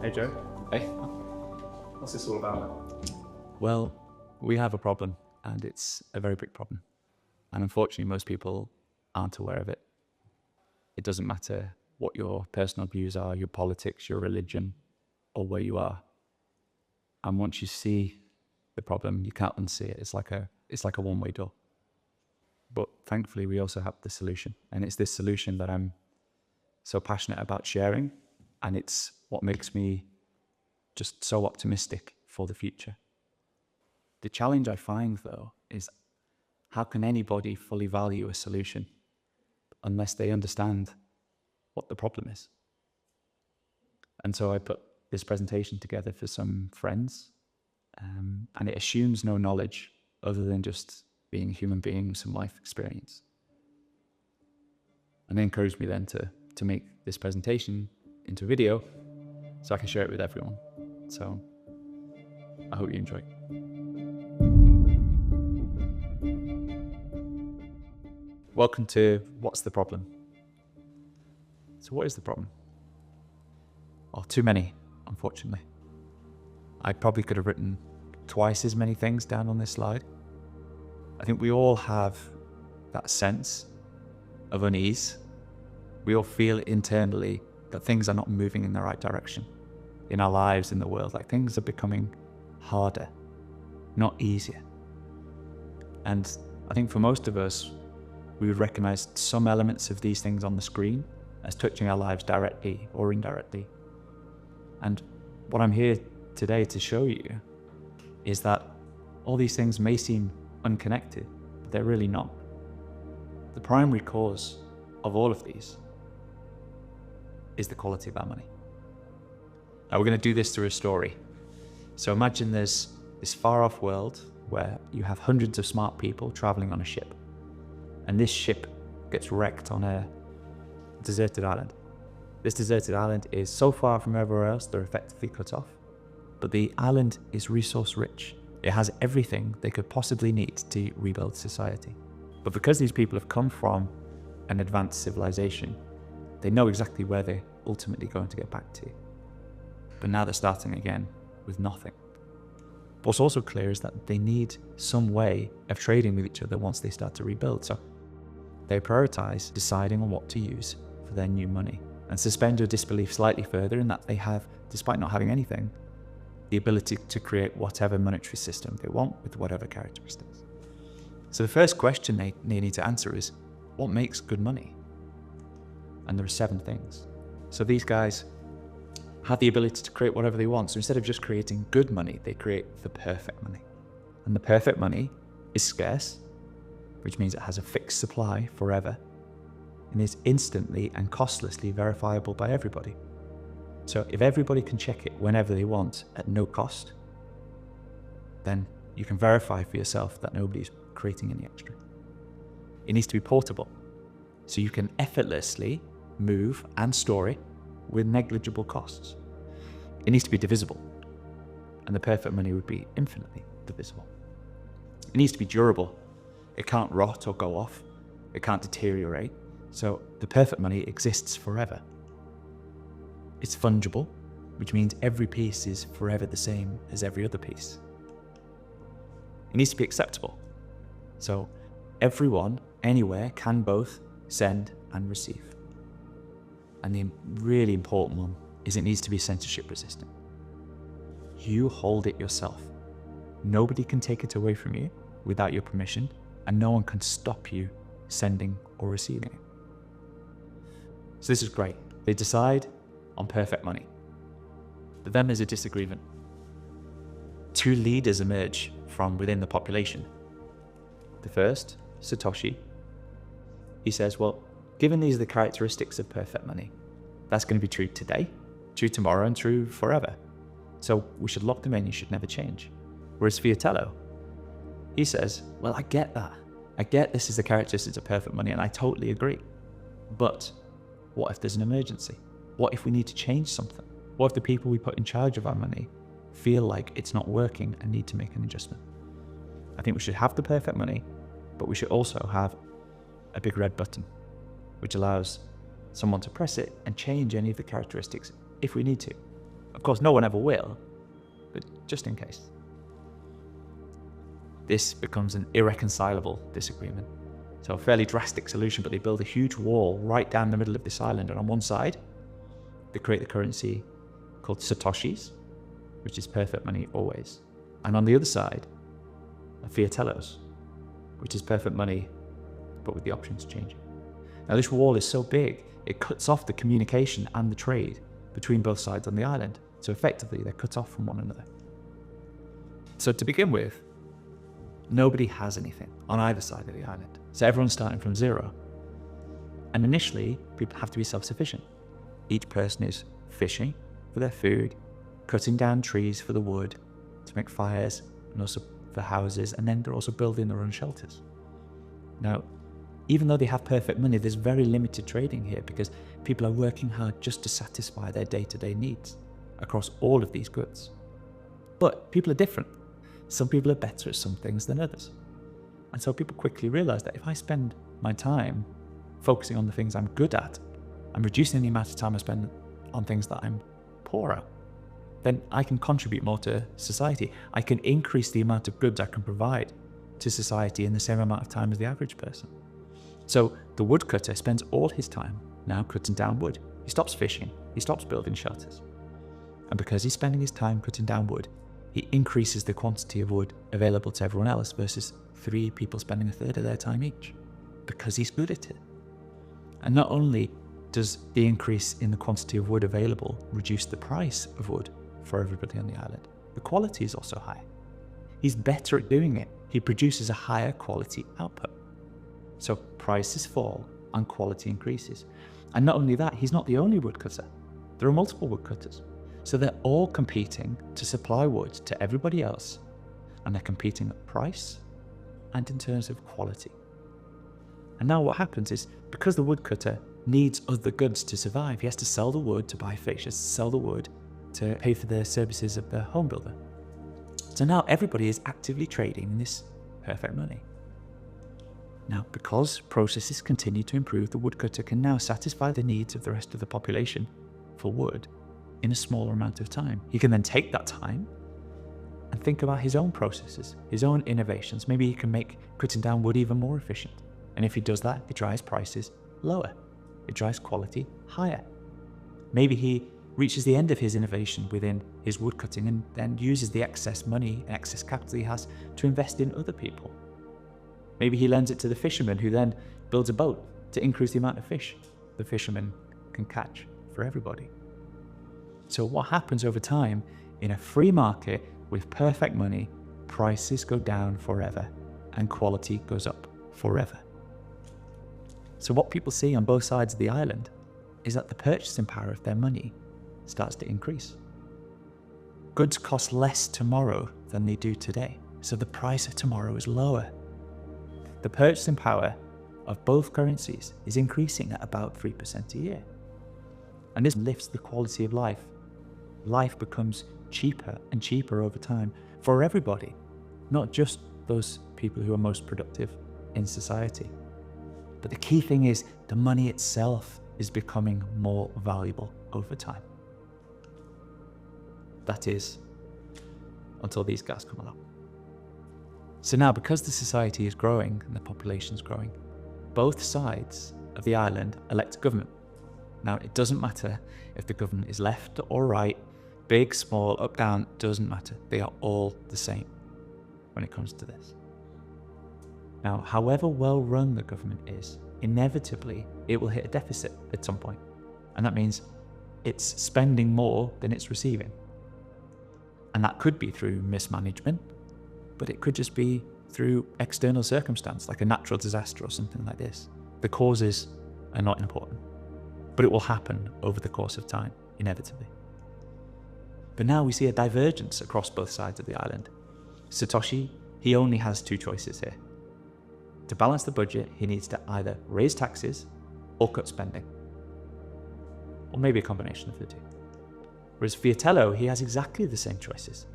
Hey Joe, Hey. what's this all about? Well, we have a problem, and it's a very big problem. And unfortunately, most people aren't aware of it. It doesn't matter what your personal views are, your politics, your religion, or where you are. And once you see the problem, you can't unsee it. It's like a one-way door. But thankfully, we also have the solution. And it's this solution that I'm so passionate about sharing. And it's what makes me just so optimistic for the future. The challenge I find, though, is how can anybody fully value a solution unless they understand what the problem is? And so I put this presentation together for some friends, and it assumes no knowledge other than just being a human being with some life experience. And they encouraged me then to make this presentation into a video so I can share it with everyone. So I hope you enjoy. Welcome to What's the Problem? So what is the problem? Well, too many, unfortunately. I probably could have written twice as many things down on this slide. I think we all have that sense of unease. We all feel internally that things are not moving in the right direction in our lives, in the world. Like things are becoming harder, not easier. And I think for most of us, we would recognize some elements of these things on the screen as touching our lives directly or indirectly. And what I'm here today to show you is that all these things may seem unconnected, but they're really not. The primary cause of all of these is the quality of our money. Now we're going to do this through a story. So imagine there's this far off world where you have hundreds of smart people traveling on a ship. And this ship gets wrecked on a deserted island. This deserted island is so far from everywhere else, they're effectively cut off. But the island is resource rich. It has everything they could possibly need to rebuild society. But because these people have come from an advanced civilization, they know exactly where they're ultimately going to get back to. But now they're starting again with nothing. What's also clear is that they need some way of trading with each other once they start to rebuild. So they prioritize deciding on what to use for their new money. And suspend your disbelief slightly further in that they have, despite not having anything, the ability to create whatever monetary system they want with whatever characteristics. So the first question they need to answer is, what makes good money? And there are 7 things. So these guys have the ability to create whatever they want. So instead of just creating good money, they create the perfect money. And the perfect money is scarce, which means it has a fixed supply forever, and is instantly and costlessly verifiable by everybody. So if everybody can check it whenever they want at no cost, then you can verify for yourself that nobody's creating any extra. It needs to be portable, so you can effortlessly move and store it with negligible costs. It needs to be divisible, and the perfect money would be infinitely divisible. It needs to be durable. It can't rot or go off. It can't deteriorate. So the perfect money exists forever. It's fungible, which means every piece is forever the same as every other piece. It needs to be acceptable. So everyone, anywhere, can both send and receive. And the really important one is it needs to be censorship resistant. You hold it yourself. Nobody can take it away from you without your permission, and no one can stop you sending or receiving it. So this is great. They decide on perfect money. But then there's a disagreement. 2 leaders emerge from within the population. The first, Satoshi, he says, well, given these are the characteristics of perfect money, that's going to be true today, true tomorrow, and true forever. So we should lock them in, you should never change. Whereas Fiatello, he says, well, I get that. I get this is the characteristics of perfect money, and I totally agree. But what if there's an emergency? What if we need to change something? What if the people we put in charge of our money feel like it's not working and need to make an adjustment? I think we should have the perfect money, but we should also have a big red button, which allows someone to press it and change any of the characteristics if we need to. Of course, no one ever will, but just in case. This becomes an irreconcilable disagreement. So a fairly drastic solution, but they build a huge wall right down the middle of this island. And on one side, they create the currency called Satoshis, which is perfect money always. And on the other side, are Fiatellos, which is perfect money, but with the options changing. Now this wall is so big, it cuts off the communication and the trade between both sides on the island. So effectively, they're cut off from one another. So to begin with, nobody has anything on either side of the island. So everyone's starting from zero. And initially, people have to be self-sufficient. Each person is fishing for their food, cutting down trees for the wood to make fires, and also for houses, and then they're also building their own shelters. Now, even though they have perfect money, there's very limited trading here because people are working hard just to satisfy their day-to-day needs across all of these goods. But people are different. Some people are better at some things than others. And so people quickly realize that if I spend my time focusing on the things I'm good at, I'm reducing the amount of time I spend on things that I'm poor at, then I can contribute more to society. I can increase the amount of goods I can provide to society in the same amount of time as the average person. So the woodcutter spends all his time now cutting down wood. He stops fishing, he stops building shelters. And because he's spending his time cutting down wood, he increases the quantity of wood available to everyone else versus 3 people spending a third of their time each, because he's good at it. And not only does the increase in the quantity of wood available reduce the price of wood for everybody on the island, the quality is also high. He's better at doing it. He produces a higher quality output. So prices fall and quality increases. And not only that, he's not the only woodcutter. There are multiple woodcutters. So they're all competing to supply wood to everybody else. And they're competing at price and in terms of quality. And now what happens is, because the woodcutter needs other goods to survive, he has to sell the wood to buy fish, he has to sell the wood to pay for the services of the home builder. So now everybody is actively trading in this perfect money. Now, because processes continue to improve, the woodcutter can now satisfy the needs of the rest of the population for wood in a smaller amount of time. He can then take that time and think about his own processes, his own innovations. Maybe he can make cutting down wood even more efficient. And if he does that, it drives prices lower. It drives quality higher. Maybe he reaches the end of his innovation within his woodcutting and then uses the excess money and excess capital he has to invest in other people. Maybe he lends it to the fisherman, who then builds a boat to increase the amount of fish the fisherman can catch for everybody. So what happens over time, in a free market with perfect money, prices go down forever and quality goes up forever. So what people see on both sides of the island is that the purchasing power of their money starts to increase. Goods cost less tomorrow than they do today, so the price of tomorrow is lower. The purchasing power of both currencies is increasing at about 3% a year. And this lifts the quality of life. Life becomes cheaper and cheaper over time for everybody, not just those people who are most productive in society. But the key thing is the money itself is becoming more valuable over time. That is, until these guys come along. So now, because the society is growing and the population is growing, both sides of the island elect a government. Now, it doesn't matter if the government is left or right, big, small, up, down, doesn't matter. They are all the same when it comes to this. Now, however well run the government is, inevitably it will hit a deficit at some point. And that means it's spending more than it's receiving. And that could be through mismanagement, but it could just be through external circumstance, like a natural disaster or something like this. The causes are not important, but it will happen over the course of time, inevitably. But now we see a divergence across both sides of the island. Satoshi, he only has 2 choices here. To balance the budget, he needs to either raise taxes or cut spending, or maybe a combination of the two. Whereas Fiatello, he has exactly the same choices,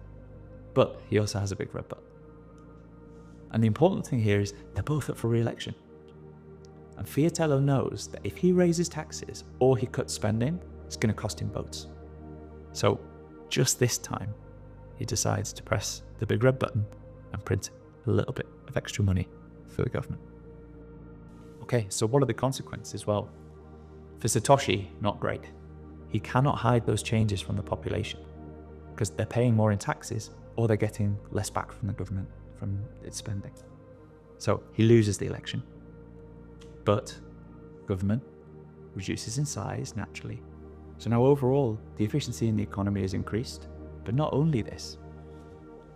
but he also has a big red button. And the important thing here is they're both up for re-election. And Fiatello knows that if he raises taxes or he cuts spending, it's going to cost him votes. So just this time, he decides to press the big red button and print a little bit of extra money for the government. Okay, so what are the consequences? Well, for Satoshi, not great. He cannot hide those changes from the population because they're paying more in taxes or they're getting less back from the government from its spending. So he loses the election, but government reduces in size naturally. So now overall, the efficiency in the economy is increased, but not only this,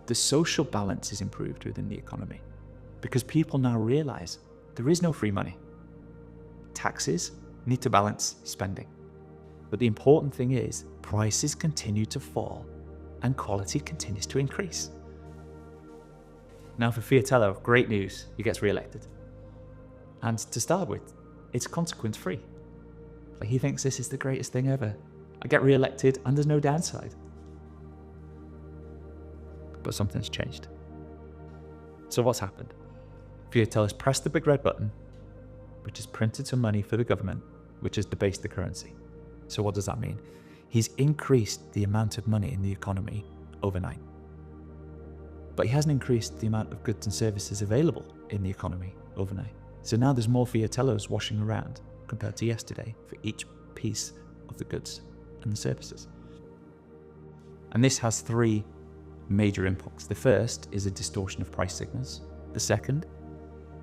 the social balance is improved within the economy because people now realize there is no free money. Taxes need to balance spending. But the important thing is prices continue to fall and quality continues to increase. Now for Fiatello, great news, he gets re-elected. And to start with, it's consequence free. Like he thinks this is the greatest thing ever. I get re-elected and there's no downside. But something's changed. So what's happened? Fiatello's pressed the big red button, which has printed some money for the government, which has debased the currency. So what does that mean? He's increased the amount of money in the economy overnight. But he hasn't increased the amount of goods and services available in the economy overnight. So now there's more Fiatellos washing around compared to yesterday for each piece of the goods and the services. And this has three major impacts. The first is a distortion of price signals. The second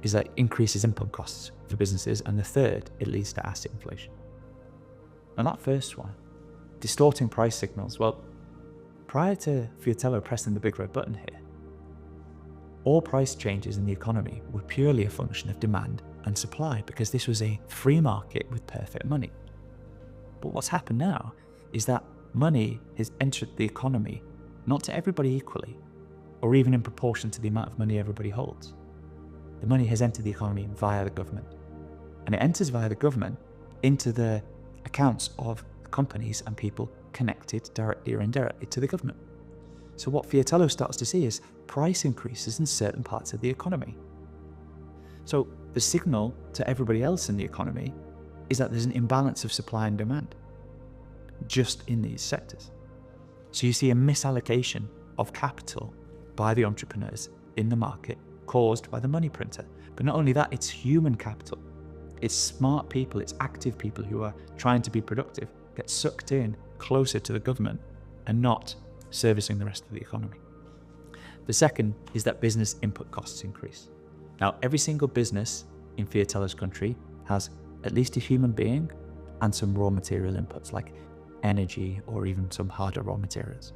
is that it increases input costs for businesses. And the third, it leads to asset inflation. And that first one, distorting price signals, well, prior to Fiatello pressing the big red button here, all price changes in the economy were purely a function of demand and supply because this was a free market with perfect money. But what's happened now is that money has entered the economy not to everybody equally or even in proportion to the amount of money everybody holds. The money has entered the economy via the government, and it enters via the government into the accounts of companies and people connected directly or indirectly to the government. So what Fiatello starts to see is price increases in certain parts of the economy. So the signal to everybody else in the economy is that there's an imbalance of supply and demand just in these sectors. So you see a misallocation of capital by the entrepreneurs in the market caused by the money printer. But not only that, it's human capital. It's smart people, it's active people who are trying to be productive, get sucked in closer to the government and not servicing the rest of the economy. The second is that business input costs increase. Now, every single business in Fiatello's country has at least a human being and some raw material inputs like energy or even some harder raw materials.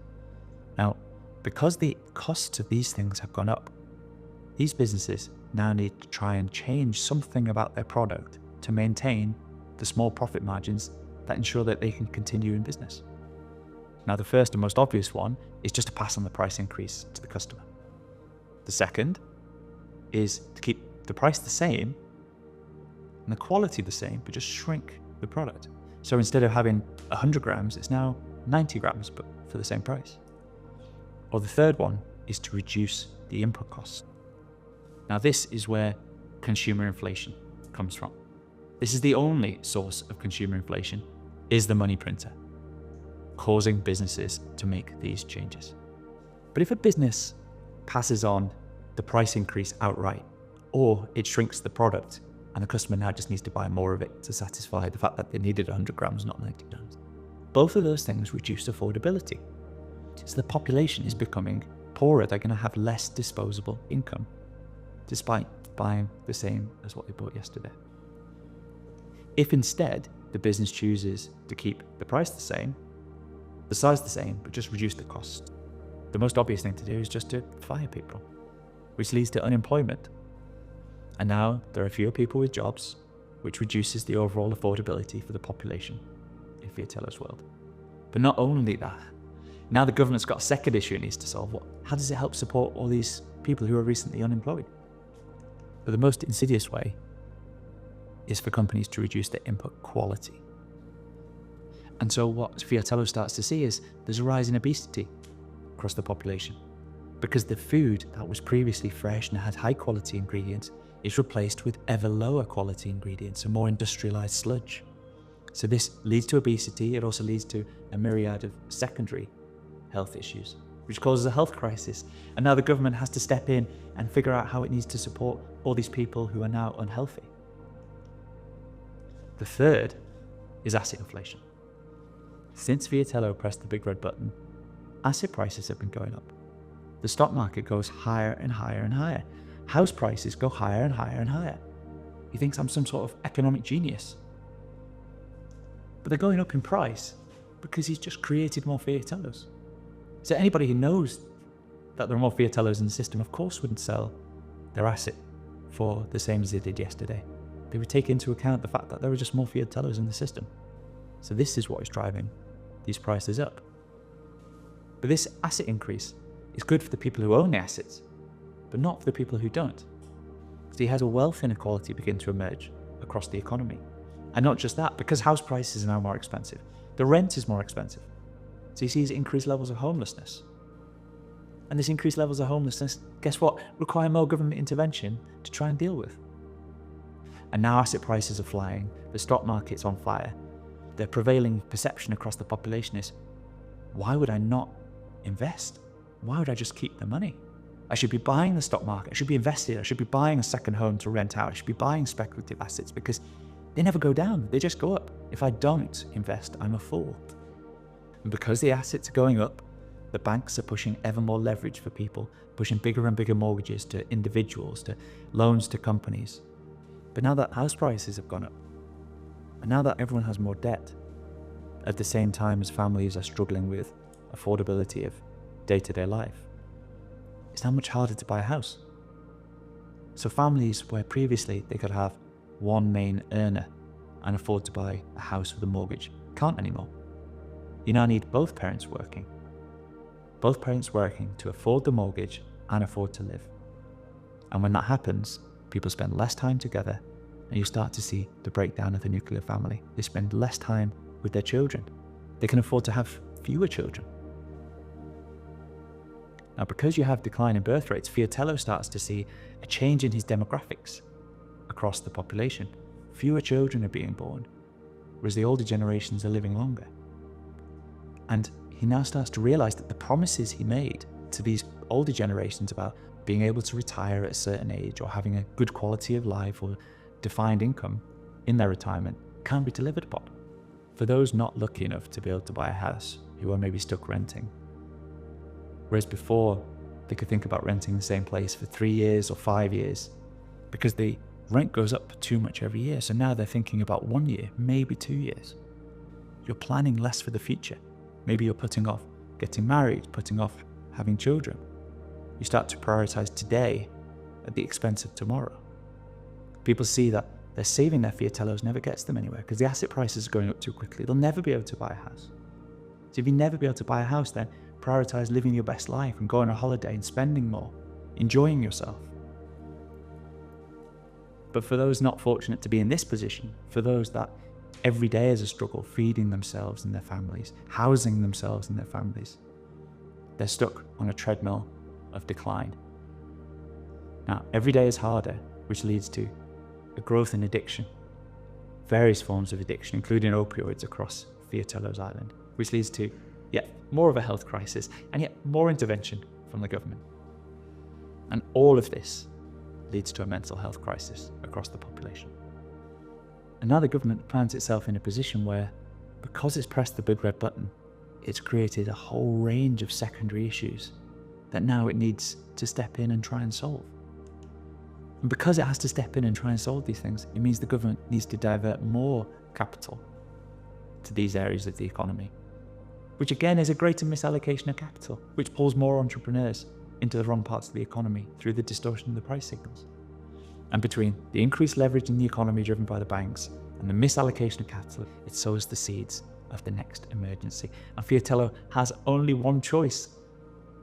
Now, because the costs of these things have gone up, these businesses now need to try and change something about their product to maintain the small profit margins that ensure that they can continue in business. Now, the first and most obvious one is just to pass on the price increase to the customer. The second is to keep the price the same and the quality the same, but just shrink the product. So instead of having 100 grams, it's now 90 grams, but for the same price. Or the third one is to reduce the input costs. Now, this is where consumer inflation comes from. This is the only source of consumer inflation, is the money printer, causing businesses to make these changes. But if a business passes on the price increase outright, or it shrinks the product and the customer now just needs to buy more of it to satisfy the fact that they needed 100 grams, not 90 grams, both of those things reduce affordability. So the population is becoming poorer. They're going to have less disposable income, despite buying the same as what they bought yesterday. If instead the business chooses to keep the price the same, the size the same, but just reduce the cost, the most obvious thing to do is just to fire people, which leads to unemployment. And now there are fewer people with jobs, which reduces the overall affordability for the population in Fiatello's world. But not only that, now the government's got a second issue it needs to solve. How does it help support all these people who are recently unemployed? But the most insidious way is for companies to reduce their input quality. And so what Fiatello starts to see is there's a rise in obesity across the population because the food that was previously fresh and had high quality ingredients is replaced with ever lower quality ingredients and more industrialized sludge. So this leads to obesity. It also leads to a myriad of secondary health issues, which causes a health crisis. And now the government has to step in and figure out how it needs to support all these people who are now unhealthy. The third is asset inflation. Since Vietello pressed the big red button, asset prices have been going up. The stock market goes higher and higher and higher. House prices go higher and higher and higher. He thinks I'm some sort of economic genius. But they're going up in price because he's just created more Vietellos. So anybody who knows that there are more Vietellos in the system, of course, wouldn't sell their asset for the same as they did yesterday. They would take into account the fact that there are just more Vietellos in the system. So this is what is driving these prices up. But this asset increase is good for the people who own the assets, but not for the people who don't. So he has a wealth inequality begin to emerge across the economy. And not just that, because house prices are now more expensive, the rent is more expensive. So he sees increased levels of homelessness. And this increased levels of homelessness, guess what, require more government intervention to try and deal with. And now asset prices are flying, the stock market's on fire. The prevailing perception across the population is, why would I not invest? Why would I just keep the money? I should be buying the stock market, I should be invested, I should be buying a second home to rent out, I should be buying speculative assets because they never go down, they just go up. If I don't invest, I'm a fool. And because the assets are going up, the banks are pushing ever more leverage for people, pushing bigger and bigger mortgages to individuals, to loans to companies. But now that house prices have gone up, and now that everyone has more debt, at the same time as families are struggling with affordability of day-to-day life, it's now much harder to buy a house. So families where previously they could have one main earner and afford to buy a house with a mortgage can't anymore. You now need both parents working. Both parents working to afford the mortgage and afford to live. And when that happens, people spend less time together and you start to see the breakdown of the nuclear family. They spend less time with their children. They can afford to have fewer children. Now, because you have decline in birth rates, Vietello starts to see a change in his demographics across the population. Fewer children are being born, whereas the older generations are living longer. And he now starts to realize that the promises he made to these older generations about being able to retire at a certain age or having a good quality of life or defined income in their retirement can't be delivered upon. For those not lucky enough to be able to buy a house, who are maybe stuck renting. Whereas before, they could think about renting the same place for 3 years or 5 years because the rent goes up too much every year. So now they're thinking about 1 year, maybe 2 years. You're planning less for the future. Maybe you're putting off getting married, putting off having children. You start to prioritize today at the expense of tomorrow. People see that they're saving their Vietellos never gets them anywhere because the asset prices are going up too quickly. They'll never be able to buy a house. So if you never be able to buy a house, then prioritize living your best life and going on a holiday and spending more, enjoying yourself. But for those not fortunate to be in this position, for those that every day is a struggle feeding themselves and their families, housing themselves and their families, they're stuck on a treadmill of decline. Now, every day is harder, which leads to a growth in addiction, various forms of addiction, including opioids across Vietello's island, which leads to yet more of a health crisis and yet more intervention from the government. And all of this leads to a mental health crisis across the population. And now the government finds itself in a position where, because it's pressed the big red button, it's created a whole range of secondary issues that now it needs to step in and try and solve. And because it has to step in and try and solve these things, it means the government needs to divert more capital to these areas of the economy, which again is a greater misallocation of capital, which pulls more entrepreneurs into the wrong parts of the economy through the distortion of the price signals. And between the increased leverage in the economy driven by the banks and the misallocation of capital, it sows the seeds of the next emergency. And Vietello has only one choice,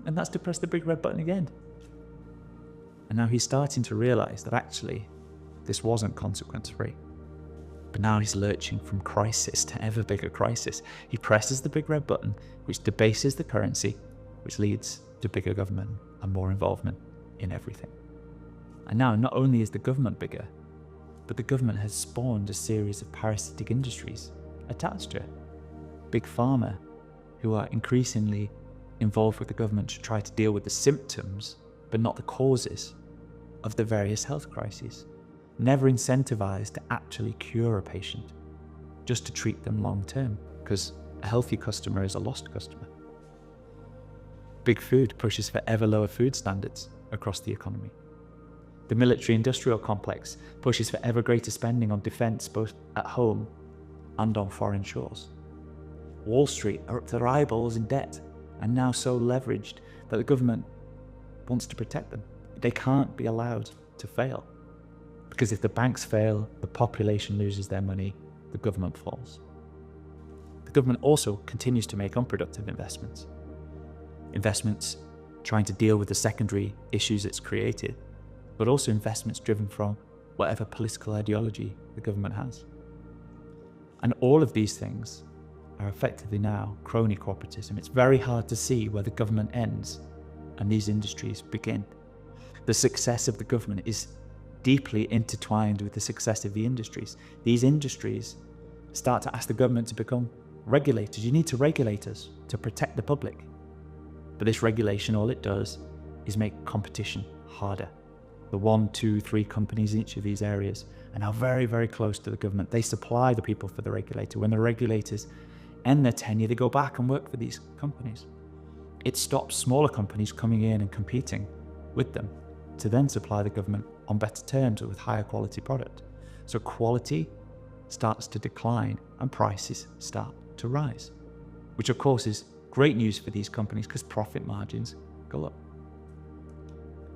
and that's to press the big red button again. And now he's starting to realize that actually this wasn't consequence-free. But now he's lurching from crisis to ever bigger crisis. He presses the big red button, which debases the currency, which leads to bigger government and more involvement in everything. And now not only is the government bigger, but the government has spawned a series of parasitic industries attached to it. Big Pharma, who are increasingly involved with the government to try to deal with the symptoms, but not the causes of the various health crises. Never incentivized to actually cure a patient, just to treat them long term, because a healthy customer is a lost customer. Big Food pushes for ever lower food standards across the economy. The military-industrial complex pushes for ever greater spending on defence, both at home and on foreign shores. Wall Street are up to their eyeballs in debt, and now so leveraged that the government wants to protect them. They can't be allowed to fail, because if the banks fail, the population loses their money, the government falls. The government also continues to make unproductive investments. Investments trying to deal with the secondary issues it's created, but also investments driven from whatever political ideology the government has. And all of these things are effectively now crony corporatism. It's very hard to see where the government ends and these industries begin. The success of the government is deeply intertwined with the success of the industries. These industries start to ask the government to become regulators. You need to regulate us to protect the public. But this regulation, all it does is make competition harder. The 1, 2, 3 companies in each of these areas are now very, very close to the government. They supply the people for the regulator. When the regulators end their tenure, they go back and work for these companies. It stops smaller companies coming in and competing with them to then supply the government on better terms or with higher quality product. So quality starts to decline and prices start to rise, which of course is great news for these companies because profit margins go up.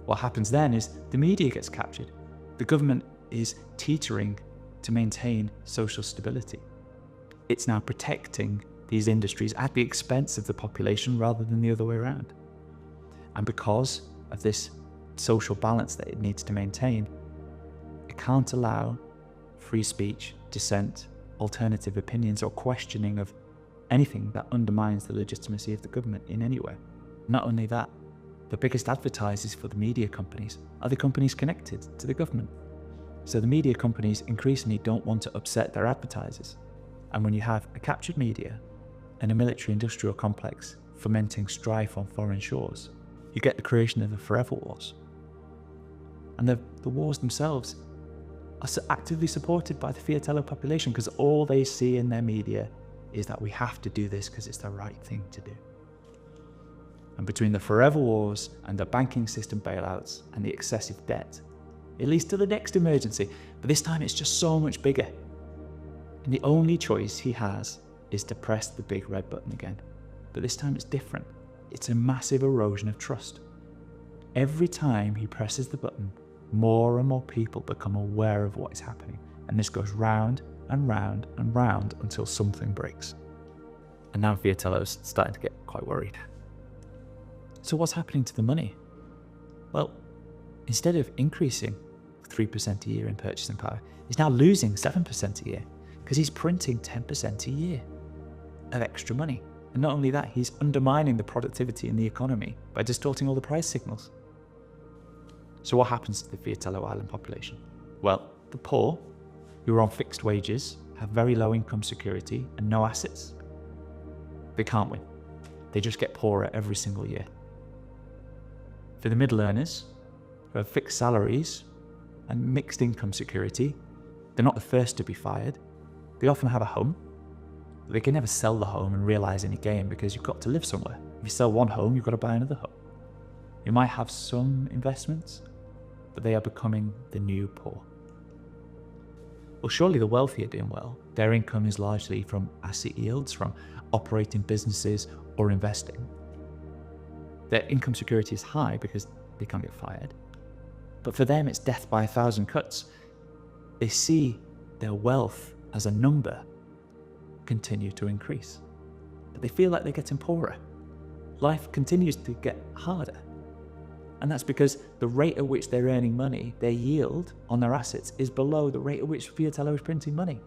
What happens then is the media gets captured. The government is teetering to maintain social stability. It's now protecting these industries at the expense of the population rather than the other way around. And because of this social balance that it needs to maintain, it can't allow free speech, dissent, alternative opinions, or questioning of anything that undermines the legitimacy of the government in any way. Not only that, the biggest advertisers for the media companies are the companies connected to the government. So the media companies increasingly don't want to upset their advertisers. And when you have a captured media and a military-industrial complex fomenting strife on foreign shores, you get the creation of the forever wars. And the wars themselves are actively supported by the Fiatello population because all they see in their media is that we have to do this because it's the right thing to do. And between the forever wars and the banking system bailouts and the excessive debt, it leads to the next emergency, but this time it's just so much bigger. And the only choice he has is to press the big red button again. But this time it's different. It's a massive erosion of trust. Every time he presses the button, more and more people become aware of what is happening. And this goes round and round and round until something breaks. And now Fiatello's starting to get quite worried. So what's happening to the money? Well, instead of increasing 3% a year in purchasing power, he's now losing 7% a year because he's printing 10% a year of extra money. And not only that, he's undermining the productivity in the economy by distorting all the price signals. So what happens to the Fiatello Island population? Well, the poor, who are on fixed wages, have very low income security and no assets. They can't win. They just get poorer every single year. For the middle earners, who have fixed salaries and mixed income security, they're not the first to be fired. They often have a home. They can never sell the home and realize any gain because you've got to live somewhere. If you sell one home, you've got to buy another home. You might have some investments, but they are becoming the new poor. Well, surely the wealthy are doing well. Their income is largely from asset yields, from operating businesses or investing. Their income security is high because they can't get fired. But for them, it's death by 1,000 cuts. They see their wealth as a number continue to increase. But they feel like they're getting poorer. Life continues to get harder. And that's because the rate at which they're earning money, their yield on their assets, is below the rate at which Fiatello is printing money.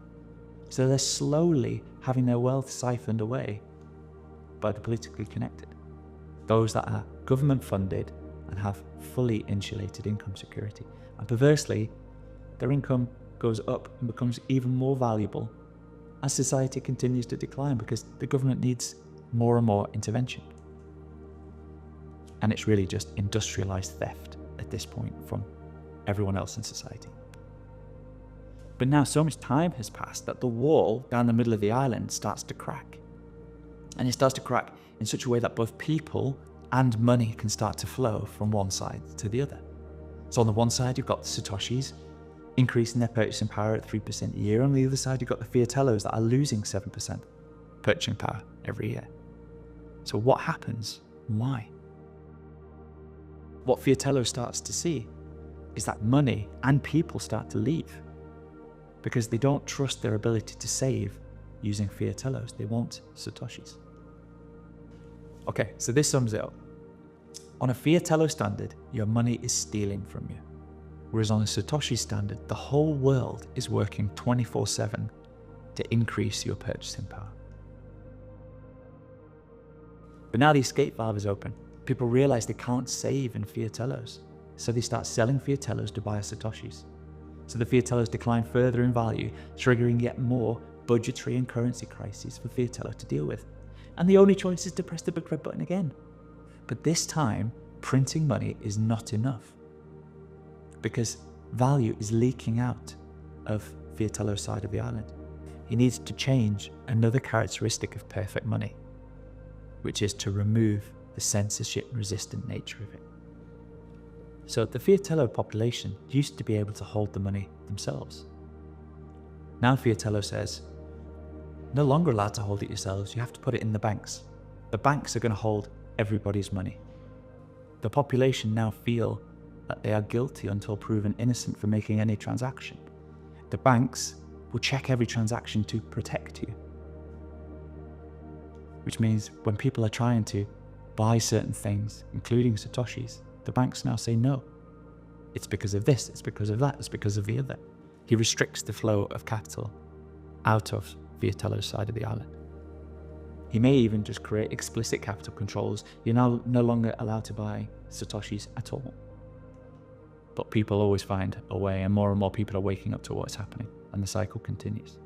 So they're slowly having their wealth siphoned away by the politically connected. Those that are government funded and have fully insulated income security. And perversely, their income goes up and becomes even more valuable as society continues to decline because the government needs more and more intervention. And it's really just industrialized theft at this point from everyone else in society. But now so much time has passed that the wall down the middle of the island starts to crack. And it starts to crack in such a way that both people and money can start to flow from one side to the other. So on the one side, you've got the Satoshis increasing their purchasing power at 3% a year. On the other side, you've got the Fiatellos that are losing 7% purchasing power every year. So what happens and why? What Fiatello starts to see is that money and people start to leave because they don't trust their ability to save using Fiatellos. They want Satoshis. Okay, so this sums it up. On a Fiatello standard, your money is stealing from you. Whereas on a Satoshi standard, the whole world is working 24/7 to increase your purchasing power. But now the escape valve is open. People realize they can't save in Fiatellos, so they start selling Fiatellos to buy Satoshis. So the Fiatellos decline further in value, triggering yet more budgetary and currency crises for Fiatello to deal with. And the only choice is to press the big red button again. But this time, printing money is not enough because value is leaking out of Fiatello's side of the island. He needs to change another characteristic of perfect money, which is to remove the censorship-resistant nature of it. So the Fiatello population used to be able to hold the money themselves. Now Fiatello says, no longer allowed to hold it yourselves, you have to put it in the banks. The banks are going to hold everybody's money. The population now feel that they are guilty until proven innocent for making any transaction. The banks will check every transaction to protect you. Which means when people are trying to buy certain things, including Satoshis, the banks now say no. It's because of this, it's because of that, it's because of the other. He restricts the flow of capital out of Fiatello's side of the island. He may even just create explicit capital controls. You're now no longer allowed to buy Satoshis at all. But people always find a way, and more people are waking up to what's happening, and the cycle continues.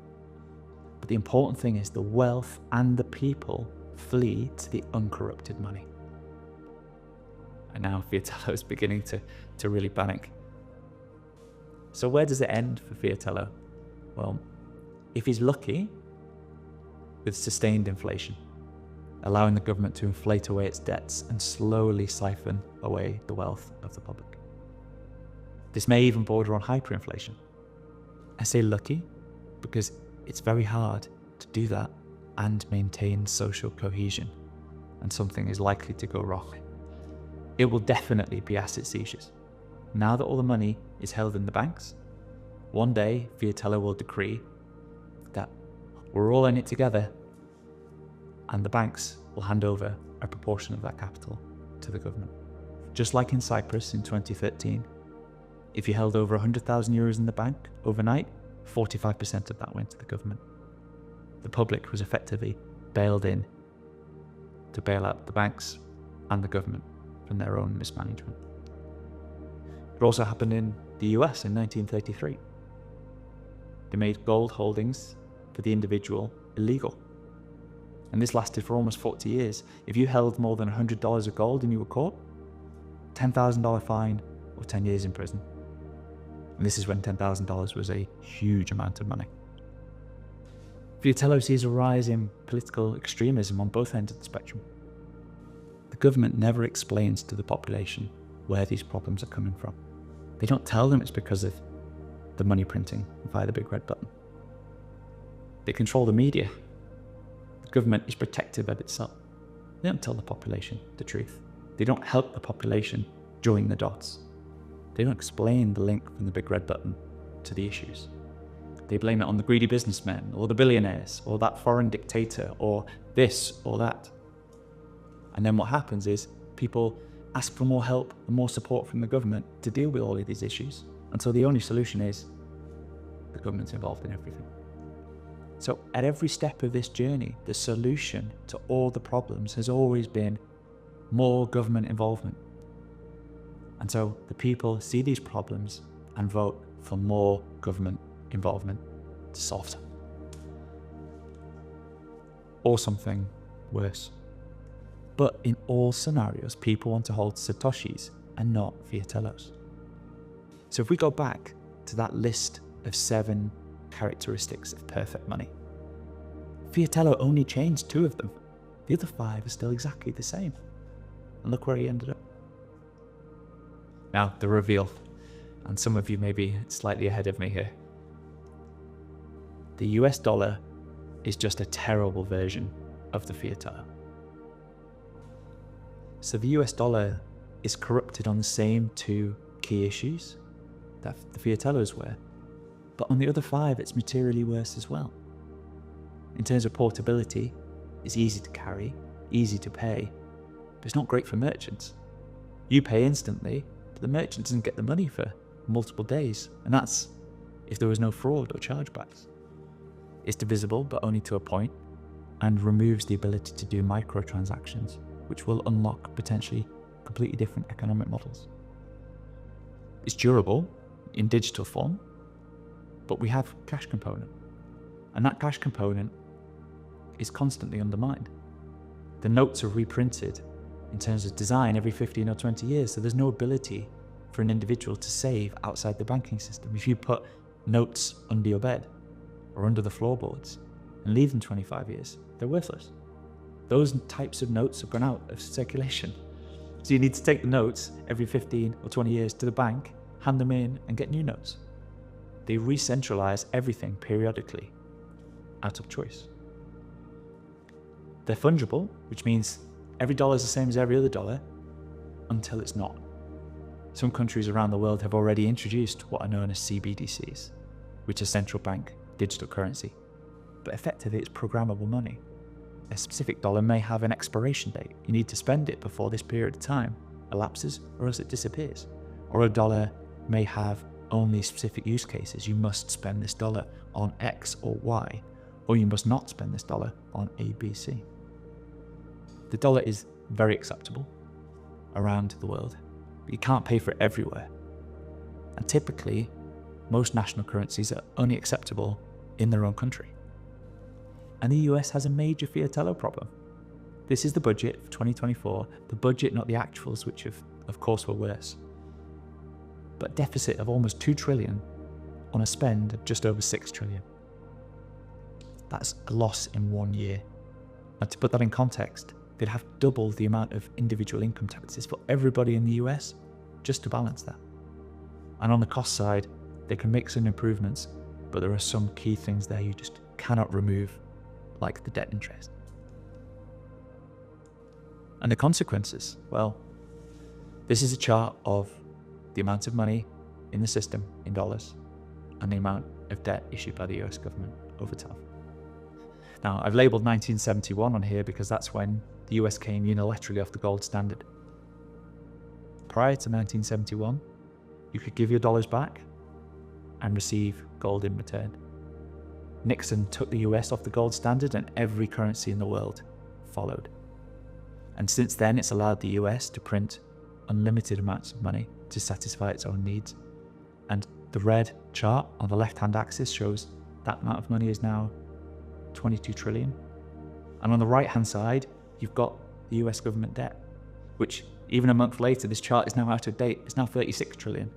But the important thing is the wealth and the people flee to the uncorrupted money. And now Fiatello is beginning to really panic. So where does it end for Fiatello? Well, if he's lucky, with sustained inflation, allowing the government to inflate away its debts and slowly siphon away the wealth of the public. This may even border on hyperinflation. I say lucky because it's very hard to do that and maintain social cohesion, and something is likely to go wrong. It will definitely be asset seizures. Now that all the money is held in the banks, one day Fiatello will decree that we're all in it together, and the banks will hand over a proportion of that capital to the government. Just like in Cyprus in 2013, if you held over 100,000 euros in the bank overnight, 45% of that went to the government. The public was effectively bailed in to bail out the banks and the government from their own mismanagement. It also happened in the US in 1933. They made gold holdings for the individual illegal. And this lasted for almost 40 years. If you held more than $100 of gold and you were caught, $10,000 fine or 10 years in prison. And this is when $10,000 was a huge amount of money. Fiatello sees a rise in political extremism on both ends of the spectrum. The government never explains to the population where these problems are coming from. They don't tell them it's because of the money printing via the big red button. They control the media. The government is protective of itself. They don't tell the population the truth. They don't help the population join the dots. They don't explain the link from the big red button to the issues. They blame it on the greedy businessmen or the billionaires or that foreign dictator or this or that. And then what happens is people ask for more help and more support from the government to deal with all of these issues. And so the only solution is the government's involved in everything. So at every step of this journey, the solution to all the problems has always been more government involvement. And so the people see these problems and vote for more government involvement to solve them. Or something worse. But in all scenarios, people want to hold Satoshis and not fiatellos. So if we go back to that list of 7 characteristics of perfect money, Fiatello only changed 2 of them. The other 5 are still exactly the same. And look where he ended up. Now, the reveal. And some of you may be slightly ahead of me here. The US dollar is just a terrible version of the fiatello. So the US dollar is corrupted on the same 2 key issues that the fiatellos were, but on the other 5 it's materially worse as well. In terms of portability, it's easy to carry, easy to pay, but it's not great for merchants. You pay instantly, but the merchant doesn't get the money for multiple days, and that's if there was no fraud or chargebacks. It's divisible, but only to a point, and removes the ability to do microtransactions, which will unlock potentially completely different economic models. It's durable in digital form, but we have cash component, and that cash component is constantly undermined. The notes are reprinted in terms of design every 15 or 20 years, so there's no ability for an individual to save outside the banking system. If you put notes under your bed or under the floorboards and leave them 25 years, they're worthless. Those types of notes have gone out of circulation. So you need to take the notes every 15 or 20 years to the bank, hand them in, and get new notes. They re-centralize everything periodically, out of choice. They're fungible, which means every dollar is the same as every other dollar, until it's not. Some countries around the world have already introduced what are known as CBDCs, which are central bank digital currency. But effectively, it's programmable money. A specific dollar may have an expiration date. You need to spend it before this period of time elapses, or else it disappears. Or a dollar may have only specific use cases. You must spend this dollar on X or Y, or you must not spend this dollar on A, B, C. The dollar is very acceptable around the world, but you can't pay for it everywhere. And typically, most national currencies are only acceptable in their own country. And the US has a major fiatello problem. This is the budget for 2024, the budget, not the actuals, which of course were worse. But a deficit of almost 2 trillion on a spend of just over 6 trillion. That's a loss in 1 year. Now, to put that in context, they'd have double the amount of individual income taxes for everybody in the US just to balance that. And on the cost side, they can make some improvements, but there are some key things there you just cannot remove, like the debt interest. And the consequences, well, this is a chart of the amount of money in the system in dollars and the amount of debt issued by the US government over time. Now, I've labeled 1971 on here because that's when the US came unilaterally off the gold standard. Prior to 1971, you could give your dollars back and receive gold in return. Nixon took the US off the gold standard and every currency in the world followed. And since then, it's allowed the US to print unlimited amounts of money to satisfy its own needs. And the red chart on the left-hand axis shows that amount of money is now 22 trillion. And on the right-hand side, you've got the US government debt, which even a month later, this chart is now out of date. It's now 36 trillion.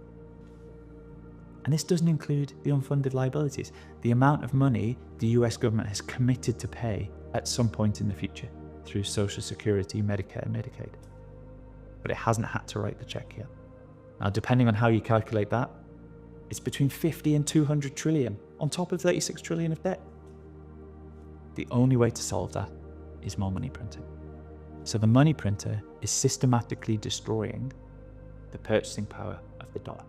And this doesn't include the unfunded liabilities, the amount of money the US government has committed to pay at some point in the future through Social Security, Medicare, and Medicaid. But it hasn't had to write the check yet. Now, depending on how you calculate that, it's between 50 and 200 trillion on top of 36 trillion of debt. The only way to solve that is more money printing. So the money printer is systematically destroying the purchasing power of the dollar.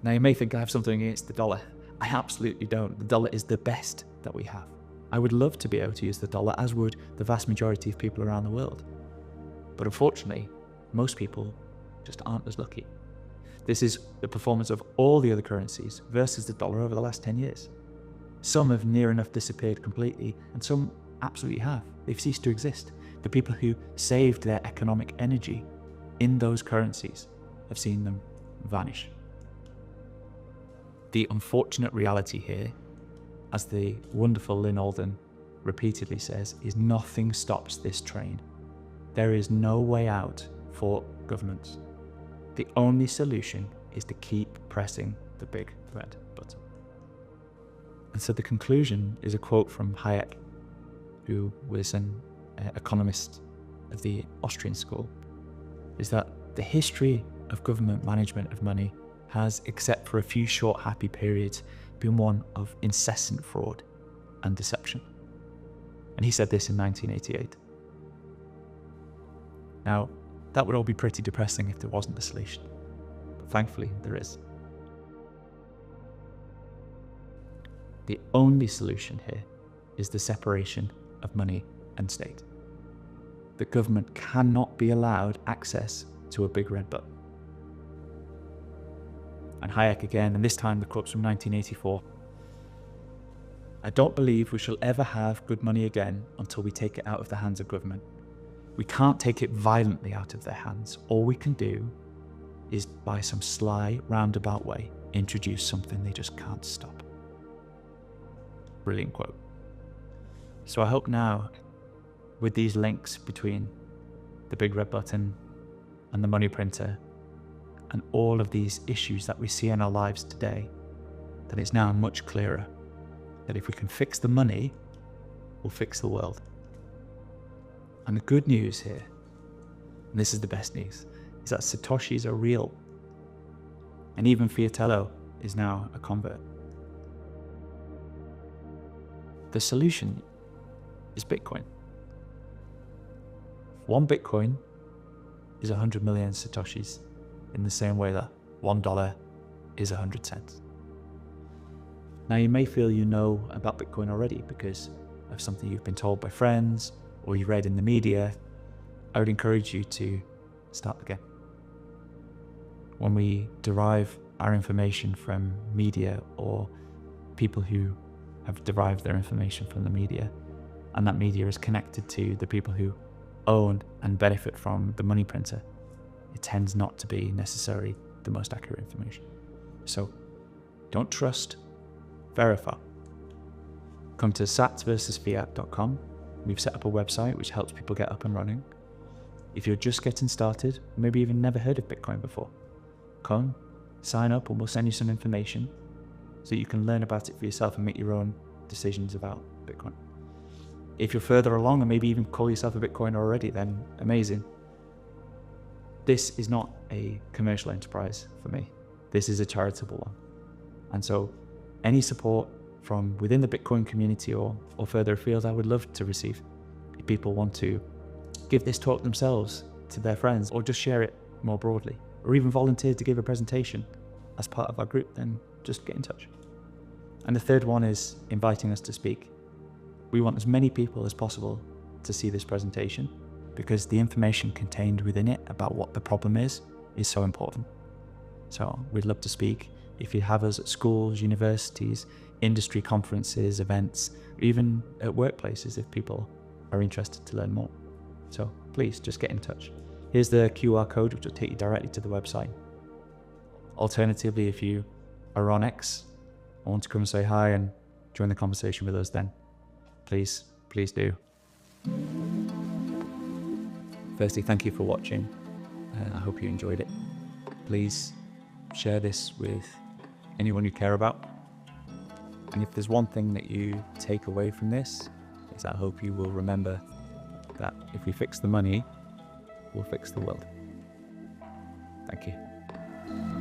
Now, you may think I have something against the dollar. I absolutely don't. The dollar is the best that we have. I would love to be able to use the dollar, as would the vast majority of people around the world. But unfortunately, most people just aren't as lucky. This is the performance of all the other currencies versus the dollar over the last 10 years. Some have near enough disappeared completely, and some absolutely have. They've ceased to exist. The people who saved their economic energy in those currencies have seen them vanish. The unfortunate reality here, as the wonderful Lyn Alden repeatedly says, is nothing stops this train there is no way out for governments. The only solution is to keep pressing the big red button. And so the conclusion is a quote from Hayek, who was an economist of the Austrian school, is that the history of government management of money has, except for a few short happy periods, been one of incessant fraud and deception. And he said this in 1988. Now, that would all be pretty depressing if there wasn't a solution, but thankfully there is. The only solution here is the separation of money and state. The government cannot be allowed access to a big red button. And Hayek again, and this time the quote's from 1984. I don't believe we shall ever have good money again until we take it out of the hands of government. We can't take it violently out of their hands. All we can do is, by some sly, roundabout way, introduce something they just can't stop. Brilliant quote. So I hope now, with these links between the big red button and the money printer and all of these issues that we see in our lives today, that it's now much clearer that if we can fix the money, we'll fix the world. And the good news here, and this is the best news, is that Satoshis are real. And even Fiatello is now a convert. The solution is Bitcoin. One Bitcoin is 100 million Satoshis, in the same way that $1 is 100 cents. Now, you may feel you know about Bitcoin already because of something you've been told by friends or you read in the media. I would encourage you to start again. When we derive our information from media or people who have derived their information from the media, and that media is connected to the people who own and benefit from the money printer, it tends not to be necessarily the most accurate information. So don't trust, verify. Come to satsversusfiat.com. We've set up a website which helps people get up and running. If you're just getting started, maybe even never heard of Bitcoin before, come, sign up, and we'll send you some information so you can learn about it for yourself and make your own decisions about Bitcoin. If you're further along and maybe even call yourself a Bitcoiner already, then amazing. This is not a commercial enterprise for me. This is a charitable one. And so any support from within the Bitcoin community or further afield, I would love to receive. If people want to give this talk themselves to their friends or just share it more broadly, or even volunteer to give a presentation as part of our group, then just get in touch. And the third one is inviting us to speak. We want as many people as possible to see this presentation because the information contained within it about what the problem is so important. So we'd love to speak. If you have us at schools, universities, industry conferences, events, or even at workplaces if people are interested to learn more. So please just get in touch. Here's the QR code which will take you directly to the website. Alternatively, if you are on X and want to come and say hi and join the conversation with us, then please do. Firstly, thank you for watching. I hope you enjoyed it. Please share this with anyone you care about. And if there's one thing that you take away from this, is I hope you will remember that if we fix the money, we'll fix the world. Thank you.